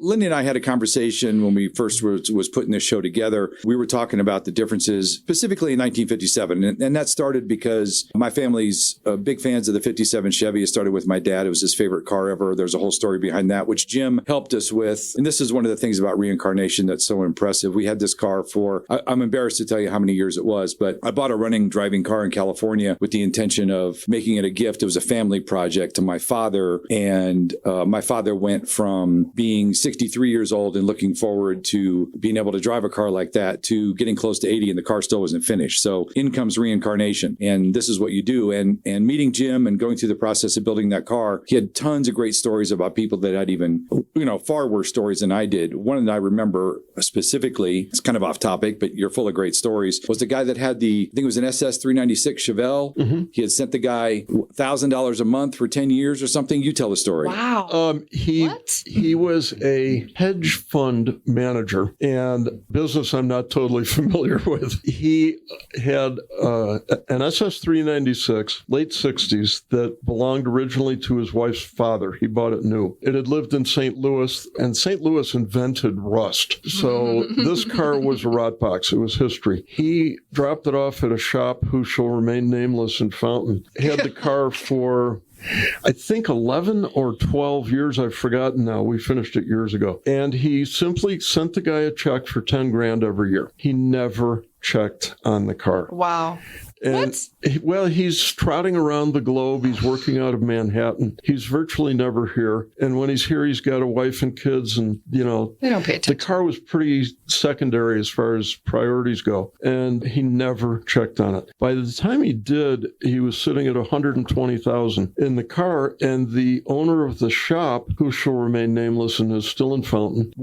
Lynda and I had a conversation when we first was putting this show together. We were talking about the differences, specifically in 1957. And that started because my family's big fans of the 57 Chevy. It started with my dad. It was his favorite car ever. There's a whole story behind that, which Jim helped us with. And this is one of the things about ReInCarNation that's so impressive. We had this car for, I'm embarrassed to tell you how many years it was, but I bought a driving car in California with the intention of making it a gift. It was a family project to my father. And my father went from being 63 years old and looking forward to being able to drive a car like that to getting close to 80 and the car still wasn't finished. So in comes ReInCarNation. And this is what you do. And meeting Jim and going through the process of building that car, he had tons of great stories about people that had even, far worse stories than I did. One that I remember specifically, it's kind of off topic, but you're full of great stories, was the guy that had I think it was an SS 396 Chevelle. Mm-hmm. He had sent the guy $1,000 a month for 10 years or something. You tell the story. Wow. He was a hedge fund manager, and business I'm not totally familiar with. He had an SS 396, late 60s, that belonged originally to his wife's father. He bought it new. It had lived in St. Louis, and St. Louis invented rust. So this car was a rot box. It was history. He dropped it off at a shop who shall remain nameless in Fountain. Had the car for, I think, 11 or 12 years. I've forgotten now. We finished it years ago. And he simply sent the guy a check for 10 grand every year. He never checked on the car. Wow. And, well, he's trotting around the globe. He's working out of Manhattan. He's virtually never here. And when he's here, he's got a wife and kids. And, they don't pay attention. The car was pretty secondary as far as priorities go. And he never checked on it. By the time he did, he was sitting at $120,000 in the car. And the owner of the shop, who shall remain nameless and is still in Fountain,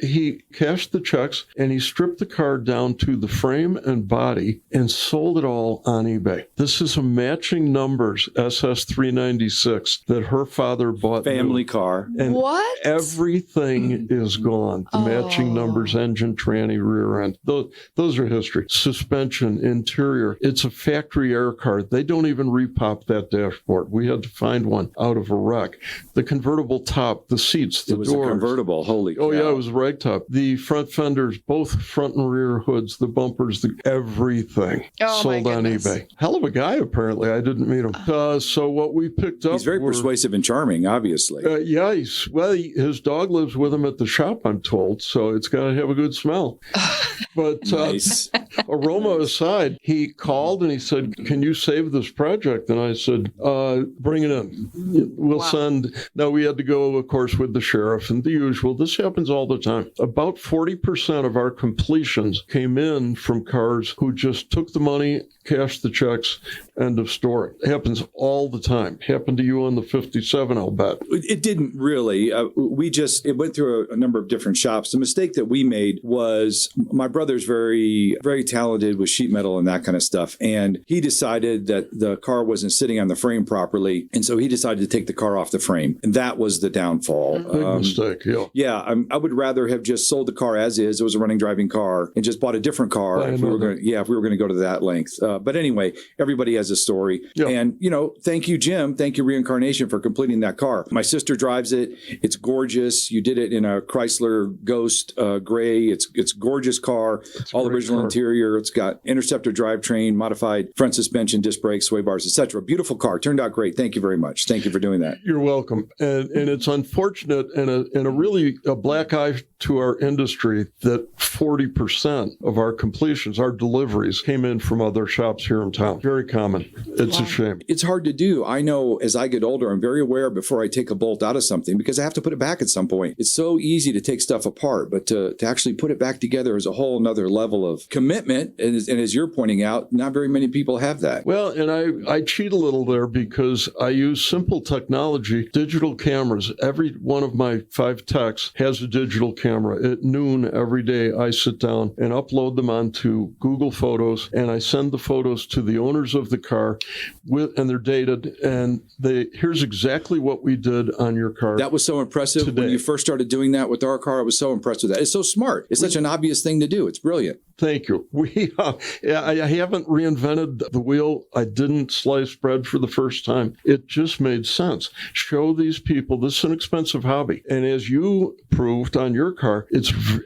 he cashed the checks and he stripped the car down to the frame and body and sold it all on eBay. This is a matching numbers SS 396 that her father bought. Family car. And what? Everything is gone. The matching numbers, engine, tranny, rear end. Those are history. Suspension, interior. It's a factory air car. They don't even repop that dashboard. We had to find one out of a wreck. The convertible top, the seats, the doors. It was a convertible. Holy cow. Oh, yeah, it was a ragtop. The front fenders, both front and rear hoods, the bumpers, everything sold on eBay. Hell of a guy, apparently. I didn't meet him. So what we picked up. He's very persuasive and charming, obviously. His dog lives with him at the shop, I'm told. So it's got to have a good smell. But nice. Aroma aside, he called and he said, "Can you save this project?" And I said, "Bring it in. We'll send." Now, we had to go, of course, with the sheriff and the usual. This happens all the time. About 40% of our completions came in from cars who just took the money, cashed the checks, end of story. It happens all the time. Happened to you on the 57, I'll bet. It didn't really. It went through a number of different shops. The mistake that we made was my brother's very, very talented with sheet metal and that kind of stuff. And he decided that the car wasn't sitting on the frame properly. And so he decided to take the car off the frame. And that was the downfall. Big mistake, yeah. Yeah, I would rather have just sold the car as is. It was a running, driving car, and just bought a different car if we were going to go to that length. But anyway, everybody has a story. Yeah. And, thank you, Jim. Thank you, ReInCarNation, for completing that car. My sister drives it. It's gorgeous. You did it in a Chrysler Ghost gray. It's gorgeous car. All original interior. interior. It's got Interceptor drivetrain, modified front suspension, disc brakes, sway bars, etc. Beautiful car. Turned out great. Thank you very much. Thank you for doing that. You're welcome. And it's unfortunate and a really a black eye to our industry that 40% of our completions, our deliveries, came in from other shops here in town. Very common. It's a shame. It's hard to do. I know as I get older, I'm very aware before I take a bolt out of something because I have to put it back at some point. It's so easy to take stuff apart, but to actually put it back together is a whole another level of commitment. And as you're pointing out, not very many people have that. Well, and I cheat a little there because I use simple technology, digital cameras. Every one of my 5 techs has a digital camera. At noon every day, I sit down and upload them onto Google Photos, and I send the photos to the owners of the car, and they're dated, and here's exactly what we did on your car. That was so impressive. Today. When you first started doing that with our car, I was so impressed with that. It's so smart. It's such an obvious thing to do. It's brilliant. Thank you. I haven't reinvented the wheel. I didn't slice bread for the first time. It just made sense. Show these people this is an expensive hobby. And as you proved on your car,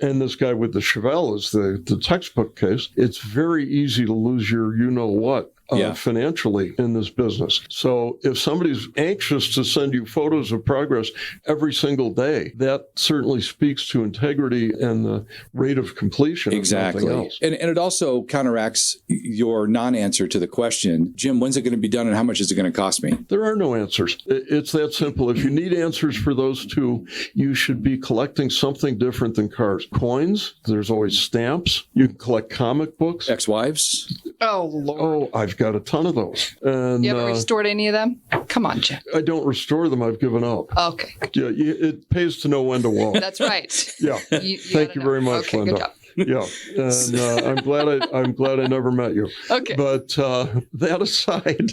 and this guy with the Chevelle is the textbook case, it's very easy to lose your you-know-what. Financially in this business. So if somebody's anxious to send you photos of progress every single day, that certainly speaks to integrity and the rate of completion. Exactly. And it also counteracts your non-answer to the question, Jim, when's it going to be done and how much is it going to cost me? There are no answers. It's that simple. If you need answers for those two, you should be collecting something different than cars. Coins, there's always stamps. You can collect comic books. Ex-wives? Oh, Lord. Oh, I've got a ton of those. And you haven't restored any of them? Come on, Jim. I don't restore them. I've given up. Okay. Yeah, it pays to know when to walk. That's right. Yeah. Thank you very much, okay, Lynda. Good job. Yeah, and I'm glad I never met you. Okay. But that aside,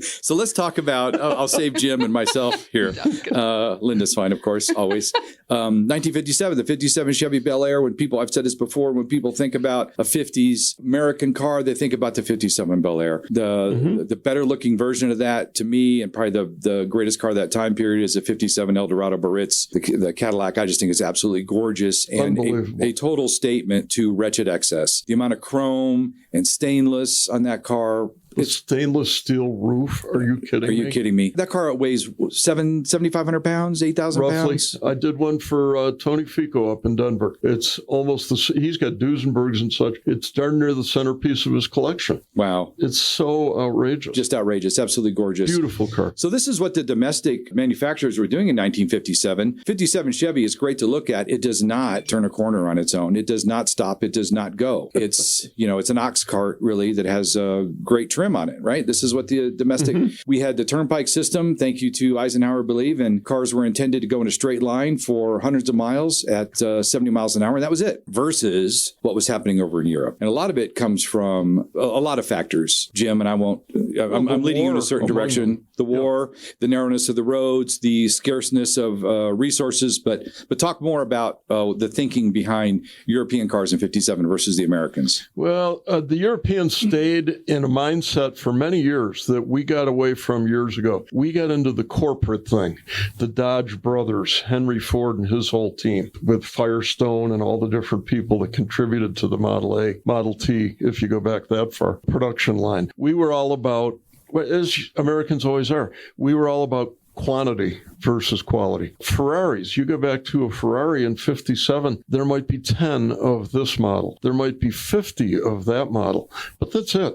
so let's talk about. I'll save Jim and myself here. Lynda's fine, of course, always. 1957, the 57 Chevy Bel Air. I've said this before, when people think about a 50s American car, they think about the 57 Bel Air. The better looking version of that, to me, and probably the greatest car of that time period, is a 57 Eldorado Baritz. The Cadillac, I just think is absolutely gorgeous and a total statement to wretched excess. The amount of chrome and stainless on that car. The stainless steel roof. Are you kidding me? Are you kidding me? That car weighs 7,500 pounds, 8,000 pounds? I did one for Tony Fico up in Denver. It's almost he's got Duesenbergs and such. It's darn near the centerpiece of his collection. Wow. It's so outrageous. Just outrageous. Absolutely gorgeous. Beautiful car. So this is what the domestic manufacturers were doing in 1957. 57 Chevy is great to look at. It does not turn a corner on its own. It does not stop. It does not go. It's, it's an ox cart, really, that has a great trim on it, right? This is what the domestic, we had the turnpike system, thank you to Eisenhower, I believe, and cars were intended to go in a straight line for hundreds of miles at 70 miles an hour, and that was it, versus what was happening over in Europe. And a lot of it comes from a lot of factors, Jim, and I'm leading you in a certain direction. The war, the narrowness of the roads, the scarceness of resources, but talk more about the thinking behind European cars in 57 versus the Americans. Well, the Europeans stayed in a mindset for many years that we got away from years ago. We got into the corporate thing. The Dodge brothers, Henry Ford and his whole team, with Firestone and all the different people that contributed to the Model A, Model T, if you go back that far, production line. We were all about, as Americans always are, we were all about quantity versus quality. Ferraris, you go back to a Ferrari in 57, there might be 10 of this model. There might be 50 of that model, but that's it.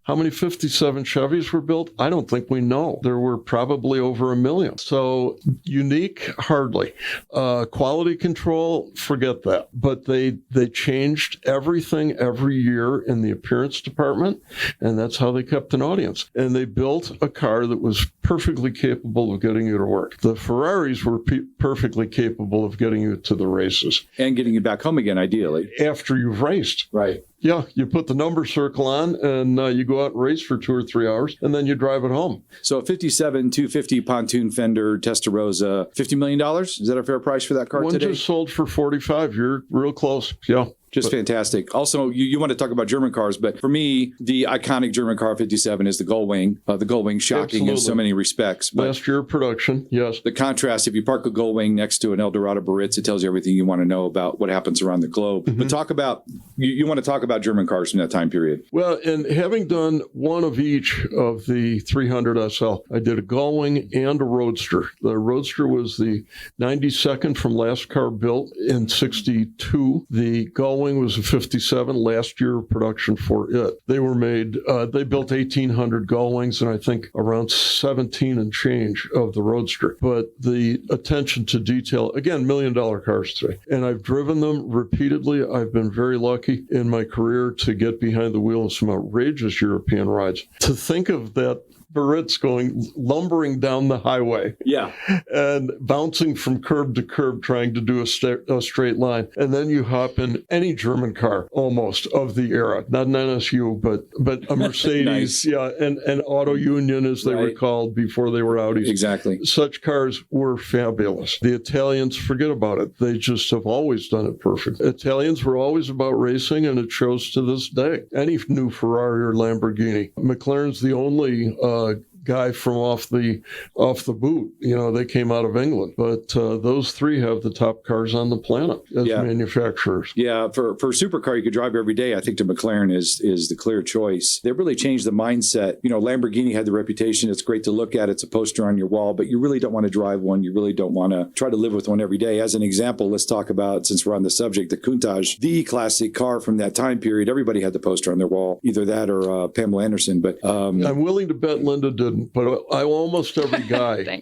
How many 57 Chevys were built? I don't think we know. There were probably over 1 million. So unique, hardly. Quality control, forget that. But they changed everything every year in the appearance department, and that's how they kept an audience. And they built a car that was perfectly capable of getting you to work. The Ferraris were perfectly capable of getting you to the races. And getting you back home again, ideally. After you've raced. Right. Yeah, you put the number circle on and you go out and race for 2 or 3 hours and then you drive it home. So a 57 250 pontoon fender Testarossa, $50 million? Is that a fair price for that car today? One just sold for 45. You're real close. Yeah. Just fantastic. Also, you want to talk about German cars, but for me, the iconic German car 57 is the Gullwing. The Gullwing, shocking in so many respects. But last year of production, yes. The contrast, if you park a Gullwing next to an Eldorado Baritz, it tells you everything you want to know about what happens around the globe. But talk about, you want to talk about German cars from that time period. Well, and having done one of each of the 300 SL, I did a Gullwing and a Roadster. The Roadster was the 92nd from last car built in 62. The Gullwing was a 57, last year of production for it. They were made, they built 1,800 Gullwings and I think around 17 and change of the Roadster. But the attention to detail, again, $1 million cars today. And I've driven them repeatedly. I've been very lucky in my career to get behind the wheel of some outrageous European rides. To think of that Baritz going lumbering down the highway, and bouncing from curb to curb, trying to do a straight line, and then you hop in any German car almost of the era, not an NSU, but a Mercedes, and Auto Union as they were called before they were Audis. Exactly. Such cars were fabulous. The Italians, forget about it. They just have always done it perfect. Italians were always about racing, and it shows to this day. Any new Ferrari or Lamborghini. McLaren's the only guy from off the boot. They came out of England, but those three have the top cars on the planet as manufacturers. Yeah, for a supercar you could drive every day, I think the McLaren is the clear choice. They really changed the mindset. Lamborghini had the reputation. It's great to look at. It's a poster on your wall, but you really don't want to drive one. You really don't want to try to live with one every day. As an example, let's talk about, since we're on the subject, the Countach, the classic car from that time period. Everybody had the poster on their wall, either that or Pamela Anderson. But I'm willing to bet Lynda didn't. But almost every guy had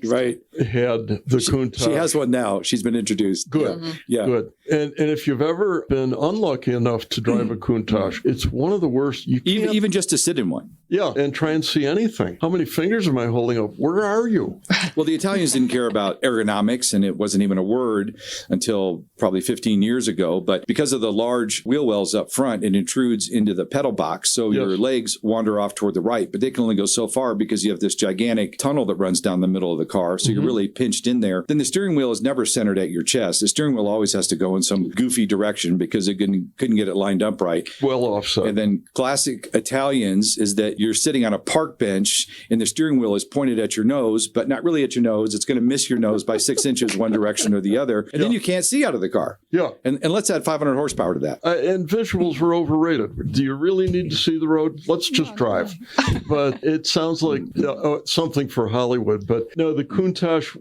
the Countach. She has one now. She's been introduced. Good. Good. And if you've ever been unlucky enough to drive a Countach, it's one of the worst. You can't, even just to sit in one. Yeah, and try and see anything. How many fingers am I holding up? Where are you? Well, the Italians didn't care about ergonomics, and it wasn't even a word until probably 15 years ago. But because of the large wheel wells up front, it intrudes into the pedal box, so your legs wander off toward the right. But they can only go so far because you have this gigantic tunnel that runs down the middle of the car, so you're really pinched in there. Then the steering wheel is never centered at your chest. The steering wheel always has to go in some goofy direction because it couldn't get it lined up right. Well offset. And then classic Italians is that you're sitting on a park bench and the steering wheel is pointed at your nose, but not really at your nose. It's going to miss your nose by 6 inches one direction or the other. And then you can't see out of the car. Yeah. And let's add 500 horsepower to that. And visuals were overrated. Do you really need to see the road? Let's just drive. But it sounds like something for Hollywood. But no, the Countach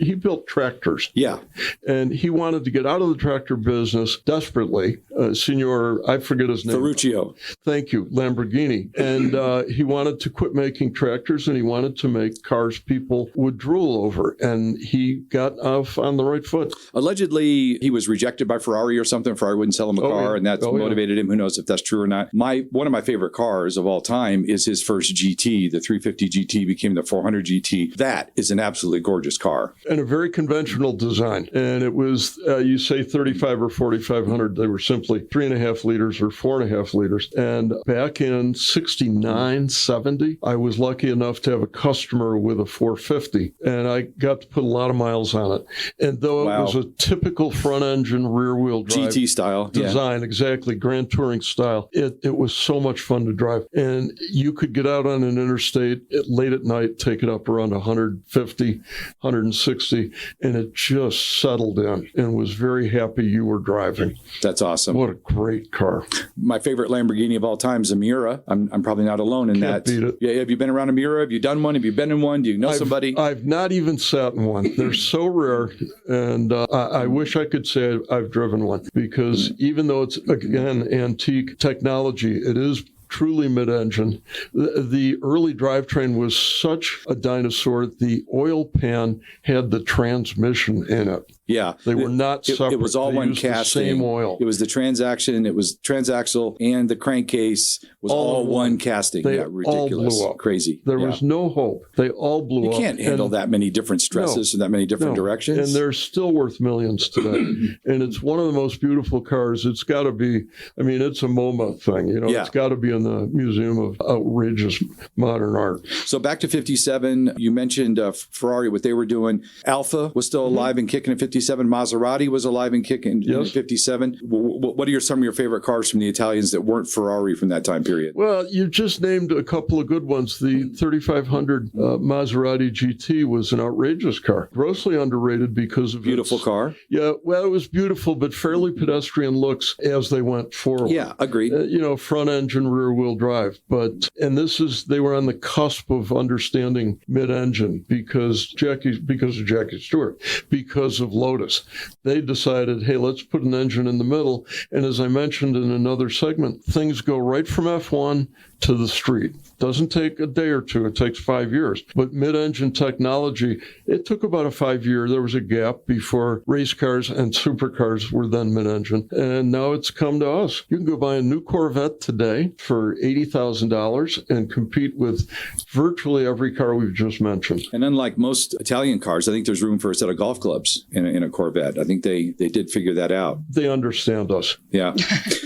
he built tractors. Yeah. And he wanted to get out of the tractor business desperately. Signor, I forget his name. Ferruccio. Thank you, Lamborghini. And he wanted to quit making tractors, and he wanted to make cars people would drool over. And he got off on the right foot. Allegedly, he was rejected by Ferrari or something. Ferrari wouldn't sell him a car, and that motivated him. Who knows if that's true or not. One of my favorite cars of all time is his first GT. The 350 GT became the 400 GT. That is an absolutely gorgeous car. And a very conventional design. And it was, you say 35 or 4,500, they were simply 3.5 liters or 4.5 liters. And back in 69, 70, I was lucky enough to have a customer with a 450. And I got to put a lot of miles on it. And though it was a typical front engine, rear wheel drive GT style design, exactly, Grand Touring style, it was so much fun to drive. And you could get out on an interstate late at night, take it up around 150, 160. And it just settled in and was very happy you were driving. That's awesome. What a great car. My favorite Lamborghini of all time is a Miura. I'm probably not alone in that. Beat it. Yeah, have you been around a Miura? Have you done one? Have you been in one? Do you know somebody? I've not even sat in one. They're so rare. And I wish I could say I've driven one, because even though it's, again, antique technology, it is truly mid-engine. The early drivetrain was such a dinosaur. The oil pan had the transmission in it. Yeah. They were not separate. It was all one casting. The same oil. It was the transaction, it was transaxle, and the crankcase was all one casting. They ridiculous. all blew up. Crazy. There was no hope. They all blew up. You can't handle that many different stresses in that many different directions. And they're still worth millions today. And it's one of the most beautiful cars. It's got to be, it's a MoMA thing. It's got to be in the Museum of Outrageous Modern Art. So back to 57, you mentioned Ferrari, what they were doing. Alfa was still alive and kicking at 57. 1957. Maserati was alive and kicking in 57. What are some of your favorite cars from the Italians that weren't Ferrari from that time period? Well, you just named a couple of good ones. The 3500 Maserati GT was an outrageous car, grossly underrated because of Beautiful car. Yeah, well, it was beautiful, but fairly pedestrian looks as they went forward. Yeah, agreed. Front engine, rear wheel drive. They were on the cusp of understanding mid-engine because of Jackie Stewart, because of Lotus. They decided, hey, let's put an engine in the middle. And as I mentioned in another segment, things go right from F1 to the street. Doesn't take a day or two. It takes 5 years. But mid-engine technology, it took about a 5 year. There was a gap before race cars and supercars were then mid-engine. And now it's come to us. You can go buy a new Corvette today for $80,000 and compete with virtually every car we've just mentioned. And unlike most Italian cars, I think there's room for a set of golf clubs in a Corvette. I think they did figure that out. They understand us. Yeah.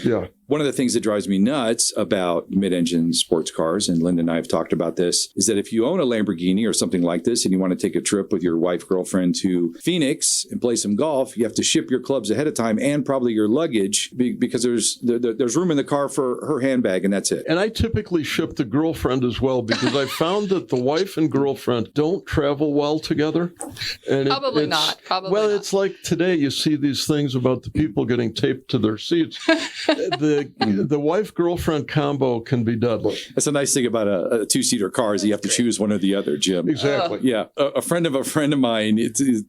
Yeah. One of the things that drives me nuts about mid-engine sports cars, and Lynda and I have talked about this, is that if you own a Lamborghini or something like this and you want to take a trip with your wife, girlfriend to Phoenix and play some golf, you have to ship your clubs ahead of time and probably your luggage because there's room in the car for her handbag and that's it. And I typically ship the girlfriend as well because I found that the wife and girlfriend don't travel well together. And Probably not. It's like today you see these things about the people getting taped to their seats. The wife-girlfriend combo can be deadly. That's a nice thing about a two-seater car is you have to choose one or the other, Jim. Exactly. Yeah. A friend of mine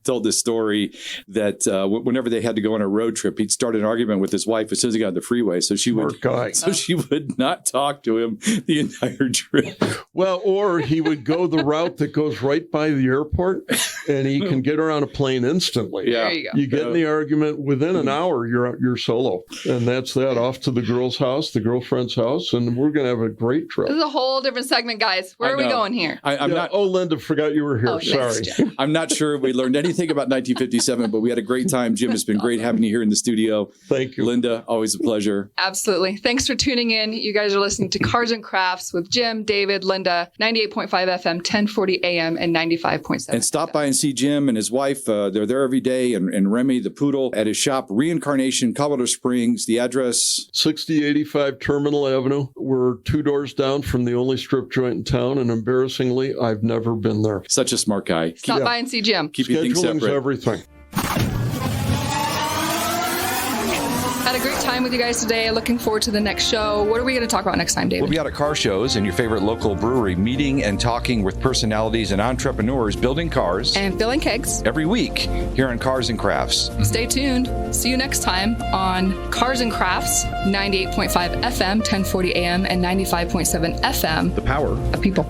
told this story that whenever they had to go on a road trip, he'd start an argument with his wife as soon as he got on the freeway. So she would not talk to him the entire trip. Well, or he would go the route that goes right by the airport and he can get her on a plane instantly. Yeah. There you go. You get in the argument, within an hour, you're solo. And that's that. Off to the girl's house, the girlfriend's house, and we're going to have a great trip. This is a whole different segment, guys. Where are we going here? I'm not. Oh, Lynda, forgot you were here. Thanks, Sorry. Jim. I'm not sure we learned anything about 1957, but we had a great time. Jim, it's been great having you here in the studio. Thank you. Lynda, always a pleasure. Absolutely. Thanks for tuning in. You guys are listening to Cars and Crafts with Jim, David, Lynda, 98.5 FM, 1040 AM, and 95.7. And stop by and see Jim and his wife. They're there every day. And Remy, the poodle, at his shop, ReInCarNation, Colorado Springs. The address? 6085 Terminal Avenue. We're 2 doors down from the only strip joint in town, and embarrassingly, I've never been there. Such a smart guy. Stop by and see Jim. Keep your things Scheduling's separate. everything. Had a great time with you guys today. Looking forward to the next show. What are we going to talk about next time, David? We'll be out at car shows and your favorite local brewery, meeting and talking with personalities and entrepreneurs building cars And filling kegs. every week here on Cars and Crafts. Stay tuned. See you next time on Cars and Crafts, 98.5 FM, 1040 AM, and 95.7 FM. The power of people.